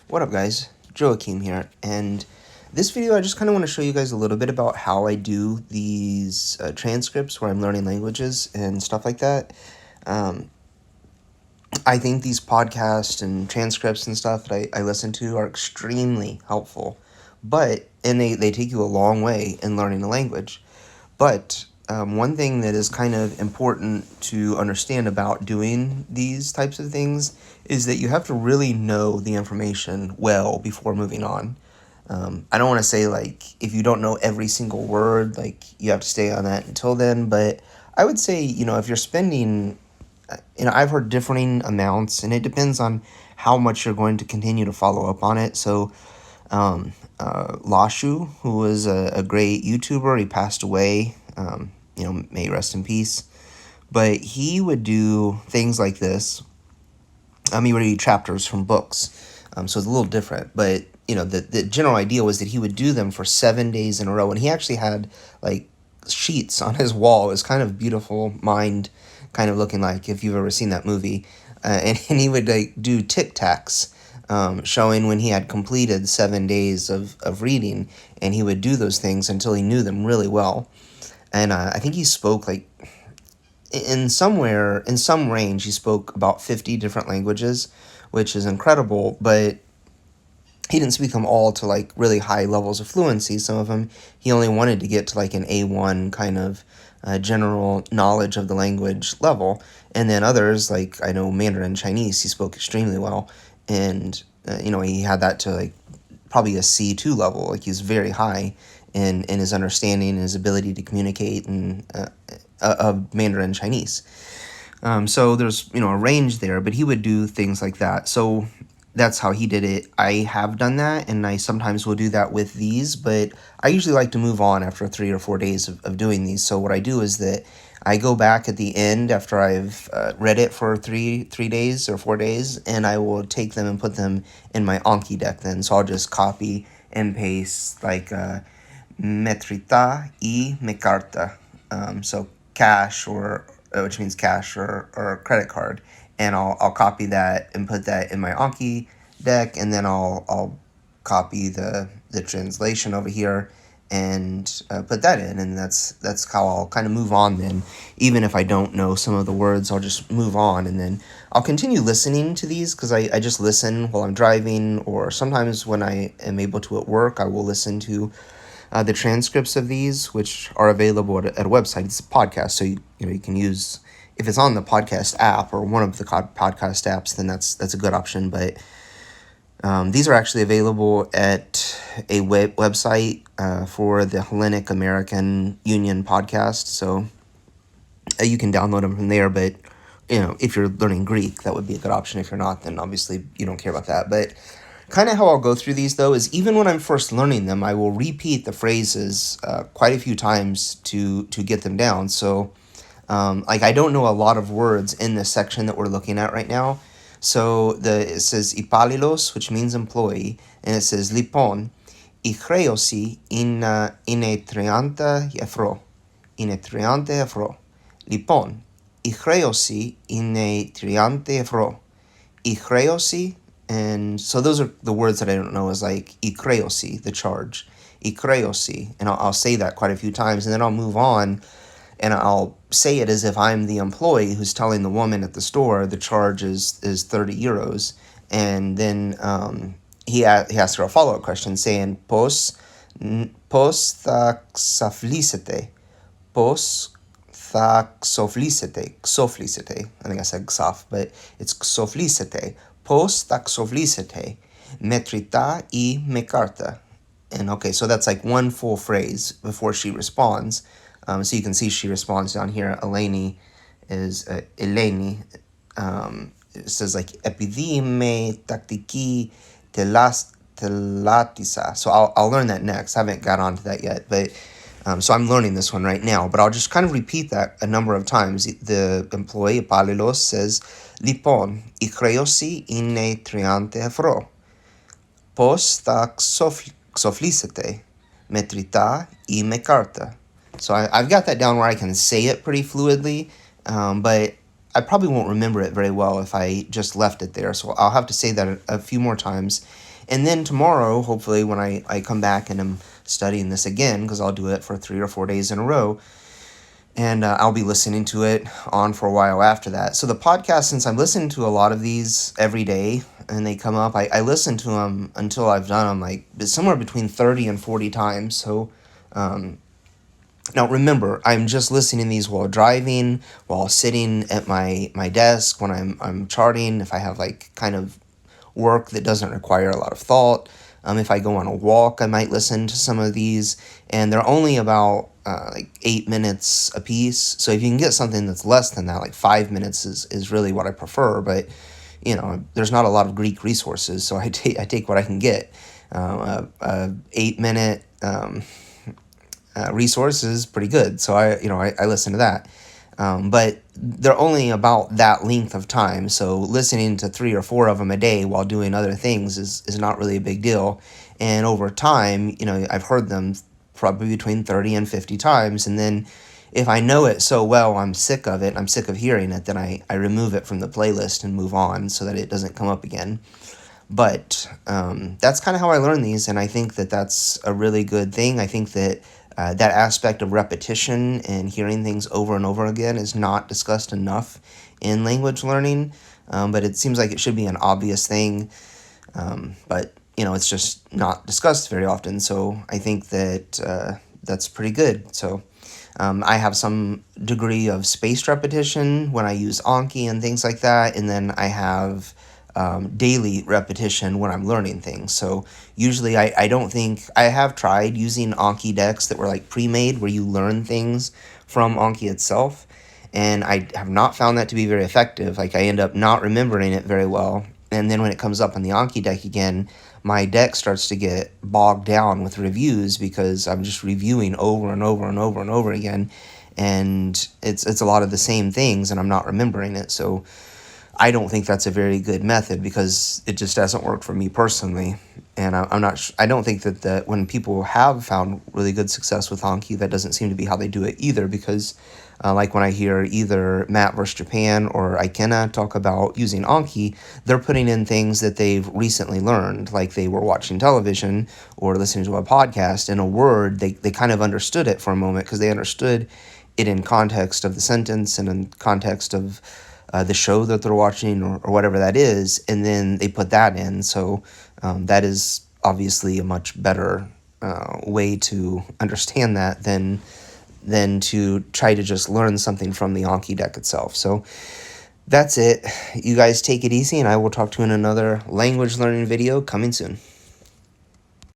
What up, guys? Joachim here, and this video I just kind of want to show you guys a little bit about how I do these transcripts where I'm learning languages and stuff like that. Um, I think these podcasts and transcripts and stuff that I listen to are extremely helpful, and they take you a long way in learning a language. But one thing that is kind of important to understand about doing these types of things is that you have to really know the information well before moving on. I don't want to say, like, if you don't know every single word, like, you have to stay on that until then, but I would say, if you're spending, I've heard differing amounts, and it depends on how much you're going to continue to follow up on it. So, Lashu, who was a great YouTuber, he passed away. May he rest in peace. But he would do things like this. He would read chapters from books. So it's a little different. But, the general idea was that he would do them for 7 days in a row. And he actually had, like, sheets on his wall. It was kind of beautiful mind, kind of looking like, if you've ever seen that movie. And he would, like, do tic-tacs. Showing when he had completed 7 days of reading, and he would do those things until he knew them really well. And I think he spoke, like, in some range, he spoke about 50 different languages, which is incredible, but he didn't speak them all to, like, really high levels of fluency. Some of them he only wanted to get to, like, an A1 kind of general knowledge of the language level. And then others, like, I know Mandarin Chinese, he spoke extremely well. And, he had that to, like, probably a C2 level. Like, he's very high in his understanding and his ability to communicate of Mandarin Chinese. So there's, a range there, but he would do things like that. So that's how he did it. I have done that, and I sometimes will do that with these, but I usually like to move on after 3 or 4 days of doing these. So what I do is that I go back at the end after I've read it for 3 days or 4 days, and I will take them and put them in my Anki deck then. So I'll just copy and paste, like, metrita y me carta. So cash, or which means cash or credit card, and I'll copy that and put that in my Anki deck, and then I'll copy the translation over here and put that in, and that's how I'll kind of move on then. Even if I don't know some of the words, I'll just move on, and then I'll continue listening to these because I just listen while I'm driving, or sometimes when I am able to at work, I will listen to the transcripts of these, which are available at a website. It's a podcast, so you can use, if it's on the podcast app or one of the podcast apps, then that's a good option. But these are actually available at a website for the Hellenic American Union podcast, so you can download them from there. But if you're learning Greek, that would be a good option. If you're not, then obviously you don't care about that. But kind of how I'll go through these, though, is even when I'm first learning them, I will repeat the phrases quite a few times to get them down. So, like, I don't know a lot of words in this section that we're looking at right now. So it says υπάλληλος, which means employee, and it says lipon, η χρέωση είναι 30 ευρώ. Είναι 30 ευρώ. Λοιπόν, η χρέωση είναι 30 ευρώ. Η χρέωση. And so those are the words that I don't know, is like ikreosi, the charge. Ikreosi. And I'll say that quite a few times, and then I'll move on and I'll say it as if I'm the employee who's telling the woman at the store the charge is 30 euros. And then he asks her a follow-up question saying, Pos θα ξαφλήσετε. Pos θα ξοφλήσετε. I think I said xaf, but it's ξοφλήσετε. Πώς θα ξοφλήσετε, μετρητά ή με κάρτα. And okay, so that's like one full phrase before she responds. So you can see she responds down here. Eleni is Eleni. It says, like, επειδή είμαι τακτική τελάτισα. So I'll learn that next. I haven't got onto that yet, but so I'm learning this one right now. But I'll just kind of repeat that a number of times. The employee, υπάλληλος, says, λοιπόν, η χρέωση είναι 30 ευρώ. Πώς θα ξοφλήσετε, μετρητά ή με κάρτα? So I've got that down where I can say it pretty fluidly, but I probably won't remember it very well if I just left it there. So I'll have to say that a few more times. And then tomorrow, hopefully, when I come back and I'm studying this again, because I'll do it for 3 or 4 days in a row, and I'll be listening to it on for a while after that. So the podcast, since I'm listening to a lot of these every day and they come up, I listen to them until I've done them like somewhere between 30 and 40 times. So um, now remember, I'm just listening to these while driving, while sitting at my desk, when I'm charting, if I have like kind of work that doesn't require a lot of thought. If I go on a walk, I might listen to some of these, and they're only about like 8 minutes a piece. So if you can get something that's less than that, like 5 minutes is really what I prefer. But there's not a lot of Greek resources, so I take what I can get. 8 minute resource is pretty good, so I listen to that. But they're only about that length of time, so listening to 3 or 4 of them a day while doing other things is not really a big deal. And over time, I've heard them probably between 30 and 50 times, and then if I know it so well, I'm sick of it, I'm sick of hearing it, then I remove it from the playlist and move on so that it doesn't come up again. But that's kind of how I learn these, and I think that that's a really good thing. I think that that aspect of repetition and hearing things over and over again is not discussed enough in language learning, but it seems like it should be an obvious thing, but it's just not discussed very often. So I think that that's pretty good. So I have some degree of spaced repetition when I use Anki and things like that, and then I have daily repetition when I'm learning things. So usually I don't think I have tried using Anki decks that were like pre-made where you learn things from Anki itself, and I have not found that to be very effective. Like I end up not remembering it very well, and then when it comes up on the Anki deck again, my deck starts to get bogged down with reviews because I'm just reviewing over and over and over and over again, and it's a lot of the same things, and I'm not remembering it. So I don't think that's a very good method because it just hasn't worked for me personally. And I'm not. I don't think that when people have found really good success with Anki, that doesn't seem to be how they do it either. Because, like when I hear either Matt vs Japan or Ikena talk about using Anki, they're putting in things that they've recently learned, like they were watching television or listening to a podcast, and a word they kind of understood it for a moment because they understood it in context of the sentence and in context of the show that they're watching or whatever that is, and then they put that in. So that is obviously a much better way to understand that than to try to just learn something from the Anki deck itself. So that's it. You guys take it easy, and I will talk to you in another language learning video coming soon.